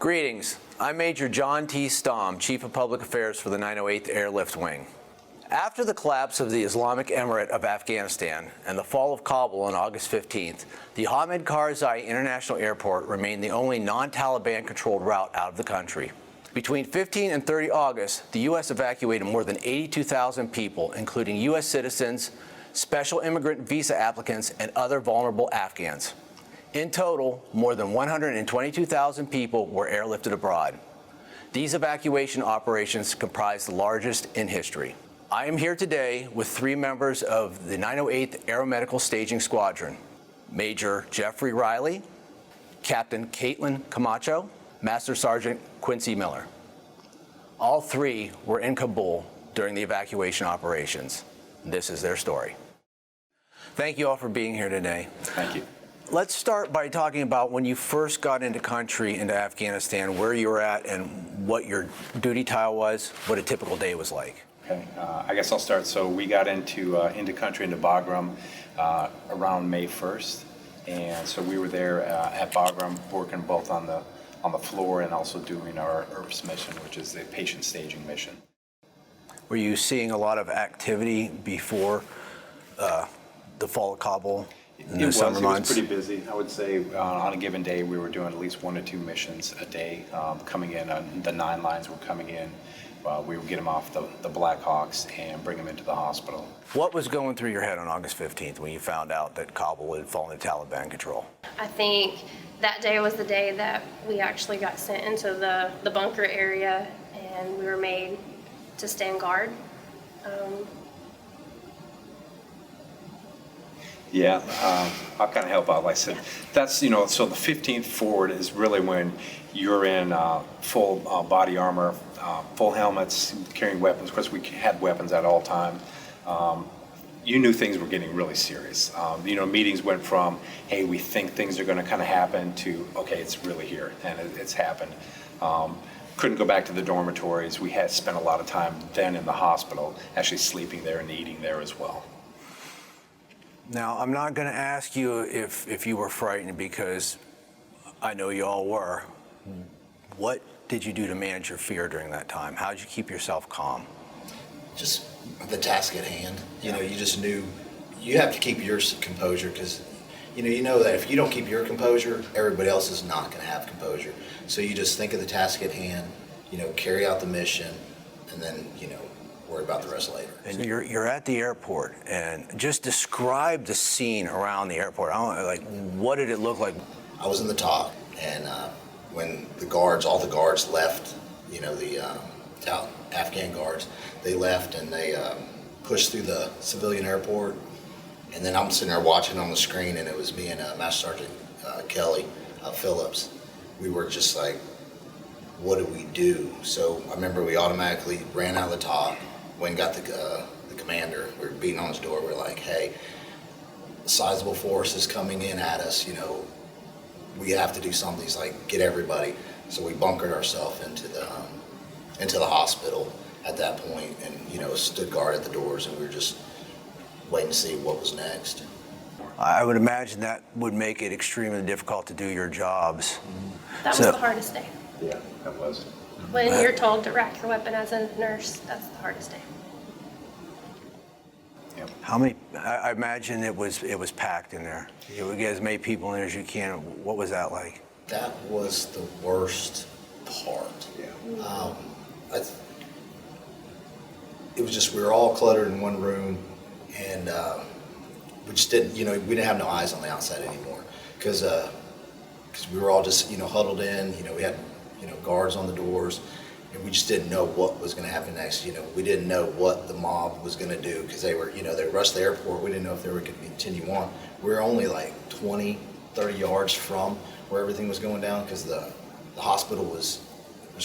Greetings. I'm Major John T. Stom, Chief of Public Affairs for the 908th Airlift Wing. After the collapse of the Islamic Emirate of Afghanistan and the fall of Kabul on August 15th, the Hamid Karzai International Airport remained the only non-Taliban controlled route out of the country. Between 15 and 30 August, the U.S. evacuated more than 82,000 people, including U.S. citizens, special immigrant visa applicants, and other vulnerable Afghans. In total, more than 122,000 people were airlifted abroad. These evacuation operations comprise the largest in history. I am here today with three members of the 908th Aeromedical Staging Squadron: Major Jeffrey Riley, Captain Caitlin Camacho, Master Sergeant Quincy Miller. All three were in Kabul during the evacuation operations. This is their story. Thank you all for being here today. Thank you. Let's start by talking about when you first got into Afghanistan, where you were at and what your duty title was, what a typical day was like. Okay, I guess I'll start. So we got into country, into Bagram, around May 1st. And so we were there at Bagram, working both on the floor and also doing our IRPS mission, which is the patient staging mission. Were you seeing a lot of activity before the fall of Kabul? It was pretty busy. I would say on a given day we were doing at least 1 to 2 missions a day coming in. The 9 lines were coming in. We would get them off the Black Hawks and bring them into the hospital. What was going through your head on August 15th when you found out that Kabul had fallen into Taliban control? I think that day was the day that we actually got sent into the bunker area, and we were made to stand guard. Yeah, I'll kind of help out. Like I said, that's, so the 15th forward is really when you're in full body armor, full helmets, carrying weapons. Of course, we had weapons at all times. You knew things were getting really serious. Meetings went from, hey, we think things are going to kind of happen, to, okay, it's really here, and it's happened. Couldn't go back to the dormitories. We had spent a lot of time then in the hospital, actually sleeping there and eating there as well. Now, I'm not going to ask you if you were frightened, because I know you all were. What did you do to manage your fear during that time? How did you keep yourself calm? Just the task at hand. You just knew you have to keep your composure, because you know that if you don't keep your composure, everybody else is not going to have composure. So you just think of the task at hand, carry out the mission, and then, worry about the rest later. And you're at the airport, and just describe the scene around the airport. What did it look like? I was in the top, and when all the guards left, the Afghan guards, they left and they pushed through the civilian airport, and then I'm sitting there watching on the screen, and it was me and Master Sergeant Kelly Phillips. We were just like, what do we do? So I remember we automatically ran out of the top, went and got the commander. We were beating on his door. We're like, hey, a sizable force is coming in at us. We have to do something. He's like, get everybody. So we bunkered ourselves into the hospital at that point, and stood guard at the doors, and we were just waiting to see what was next. I would imagine that would make it extremely difficult to do your jobs. That was the hardest day. Yeah, that was. When you're told to rack your weapon as a nurse, that's the hardest day. Yep. How many? I imagine it was packed in there. You would get as many people in there as you can. What was that like? That was the worst part. Yeah. It was just, we were all cluttered in one room, and we just didn't, we didn't have no eyes on the outside anymore, because we were all just, huddled in. We had, guards on the doors, and we just didn't know what was going to happen next. We didn't know what the mob was going to do, because they were, they rushed the airport. We didn't know if they were going to continue on. We were only like 20, 30 yards from where everything was going down, because the hospital was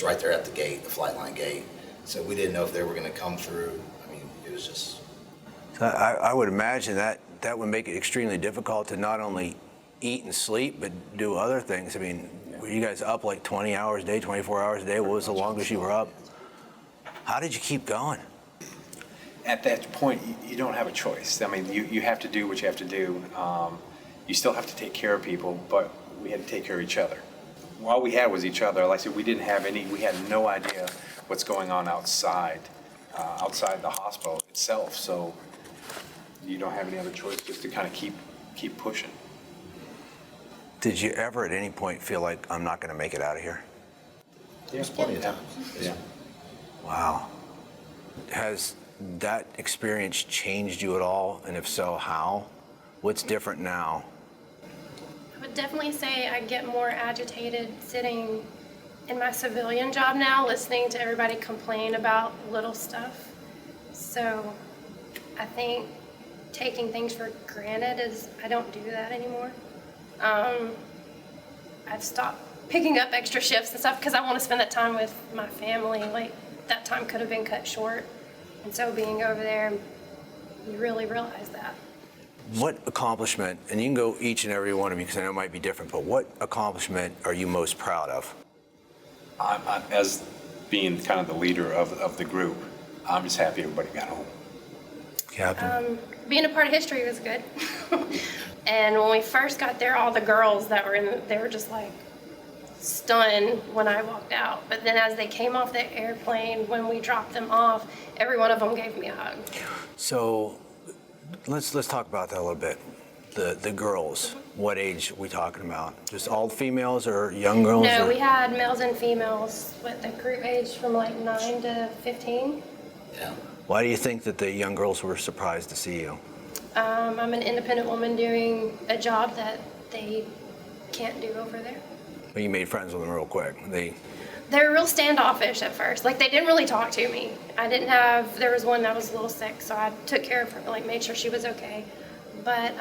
right there at the gate, the flight line gate. So we didn't know if they were going to come through. I mean, it was just... So I would imagine that would make it extremely difficult to not only eat and sleep, but do other things. I mean, were you guys up like 20 hours a day, 24 hours a day? What was the longest you were up? How did you keep going? At that point, you don't have a choice. I mean, you have to do what you have to do. You still have to take care of people, but we had to take care of each other. all we had was each other. Like I said, we had no idea what's going on outside the hospital itself. So you don't have any other choice just to kind of keep pushing. Did you ever at any point feel like I'm not going to make it out of here? There's plenty of times. Yeah. Wow. Has that experience changed you at all? And if so, how? What's different now? I would definitely say I get more agitated sitting in my civilian job now, listening to everybody complain about little stuff. So I think taking things for granted I don't do that anymore. I've stopped picking up extra shifts and stuff because I want to spend that time with my family. Like, that time could have been cut short. And so being over there, you really realize that. What accomplishment, and you can go each and every one of you because I know it might be different, but what accomplishment are you most proud of? As being kind of the leader of the group, I'm just happy everybody got home. Captain? Being a part of history was good. And when we first got there, all the girls that were they were just like stunned when I walked out. But then as they came off the airplane, when we dropped them off, every one of them gave me a hug. So let's talk about that a little bit. The girls, what age are we talking about? Just all females or young girls? No, or? we had males and females with the group age from like 9 to 15. Yeah. Why do you think that the young girls were surprised to see you? I'm an independent woman doing a job that they can't do over there. Well, you made friends with them real quick. They're real standoffish at first. Like, they didn't really talk to me. There was one that was a little sick, so I took care of her, like made sure she was okay. But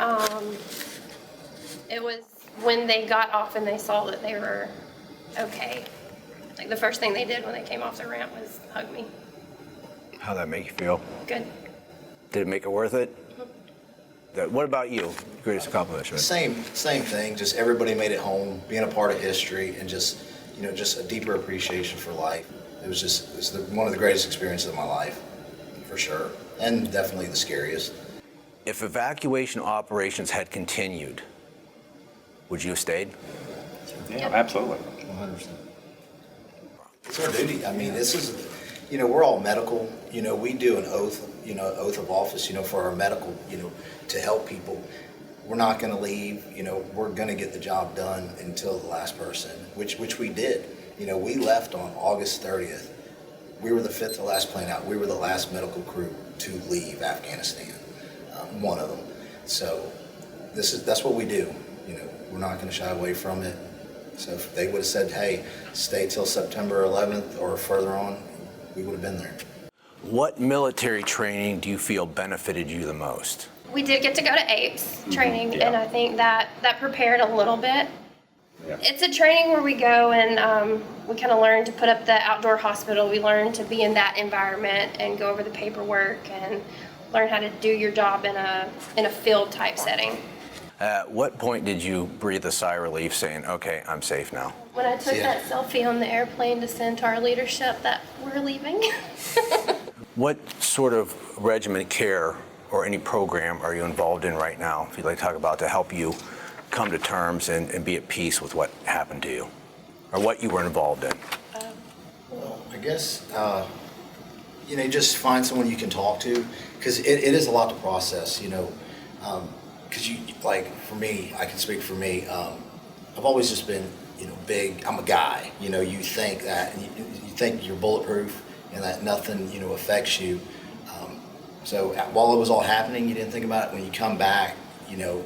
it was when they got off and they saw that they were okay. Like, the first thing they did when they came off the ramp was hug me. How'd that make you feel? Good. Did it make it worth it? What about you? Greatest accomplishment? Same thing. Just everybody made it home, being a part of history, and just a deeper appreciation for life. It was one of the greatest experiences of my life, for sure, and definitely the scariest. If evacuation operations had continued, would you have stayed? Yeah, absolutely. 100%. It's our duty. I mean, this is, we're all medical. We do an oath, oath of office, for our medical, to help people. We're not going to leave. We're going to get the job done until the last person, which we did. We left on August 30th. We were the fifth to last plane out. We were the last medical crew to leave Afghanistan, one of them. So that's what we do. We're not going to shy away from it. So if they would have said, hey, stay till September 11th or further on, we would have been there. What military training do you feel benefited you the most? We did get to go to APES training, Yeah. and I think that prepared a little bit. Yeah. It's a training where we go and we kind of learn to put up the outdoor hospital. We learn to be in that environment and go over the paperwork and learn how to do your job in a field type setting. At what point did you breathe a sigh of relief saying, okay, I'm safe now? When I took Yeah. that selfie on the airplane to send to our leadership that we're leaving. What sort of regiment care or any program are you involved in right now, if you'd like to talk about, to help you come to terms and be at peace with what happened to you or what you were involved in? Well, I guess, just find someone you can talk to, because it is a lot to process, because for me, I can speak for me, I've always just been, big, I'm a guy, you think that, and you think you're bulletproof and that nothing, affects you. So while it was all happening, you didn't think about it. When you come back, you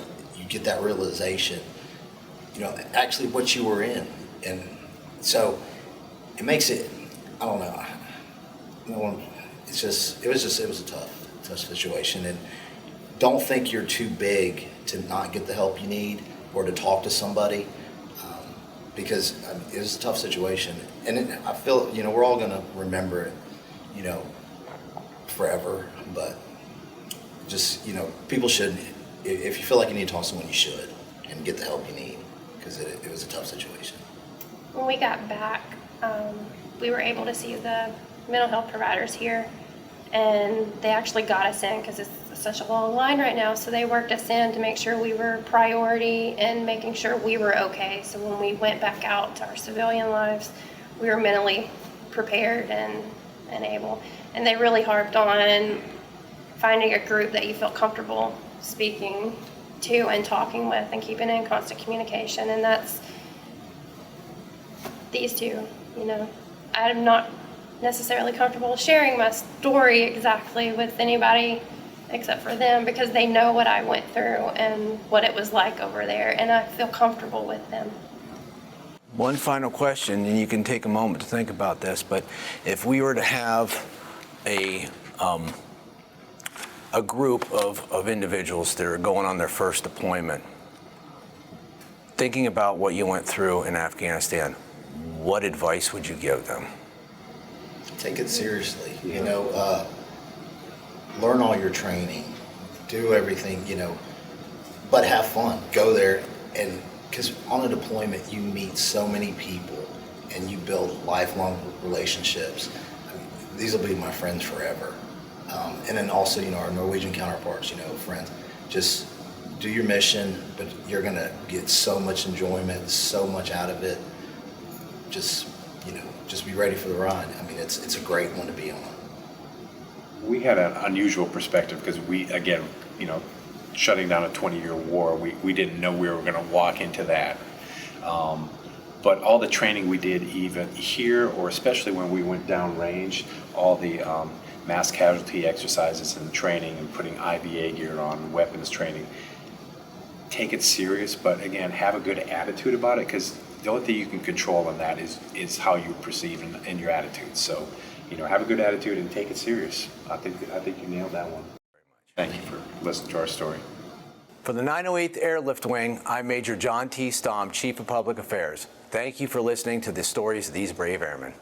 get that realization, actually what you were in. And so it makes it, I don't know, it was a tough situation. And don't think you're too big to not get the help you need or to talk to somebody, because it was a tough situation. And I feel, we're all going to remember it, forever. But just, people should, if you feel like you need to talk to someone, you should, and get the help you need, because it was a tough situation. When we got back, we were able to see the mental health providers here, and they actually got us in because it's a such a long line right now, so they worked us in to make sure we were priority and making sure we were okay. So when we went back out to our civilian lives, we were mentally prepared and able. And they really harped on finding a group that you feel comfortable speaking to and talking with and keeping in constant communication. And that's these two, you know. I'm not necessarily comfortable sharing my story exactly with anybody except for them, because they know what I went through and what it was like over there, and I feel comfortable with them. One final question, and you can take a moment to think about this, but if we were to have a group of individuals that are going on their first deployment, thinking about what you went through in Afghanistan, what advice would you give them? Take it seriously, you know, learn all your training, do everything, you know, but have fun. Go there, and because on a deployment you meet so many people and you build lifelong relationships. I mean, these will be my friends forever. And then also, you know, our Norwegian counterparts, you know, friends, just do your mission, but you're gonna get so much enjoyment, so much out of it. Just, you know, just be ready for the ride. I mean, it's a great one to be on. We had an unusual perspective because we, again, you know, shutting down a 20-year war, we didn't know we were going to walk into that. But all the training we did, even here, or especially when we went downrange, all the mass casualty exercises and training and putting IVA gear on, weapons training, take it serious, but again, have a good attitude about it, because the only thing you can control in that is how you perceive and your attitude. So, you know, have a good attitude and take it serious. I think you nailed that one. Thank you for listening to our story. For the 908th Airlift Wing, I'm Major John T. Stom, Chief of Public Affairs. Thank you for listening to the stories of these brave airmen.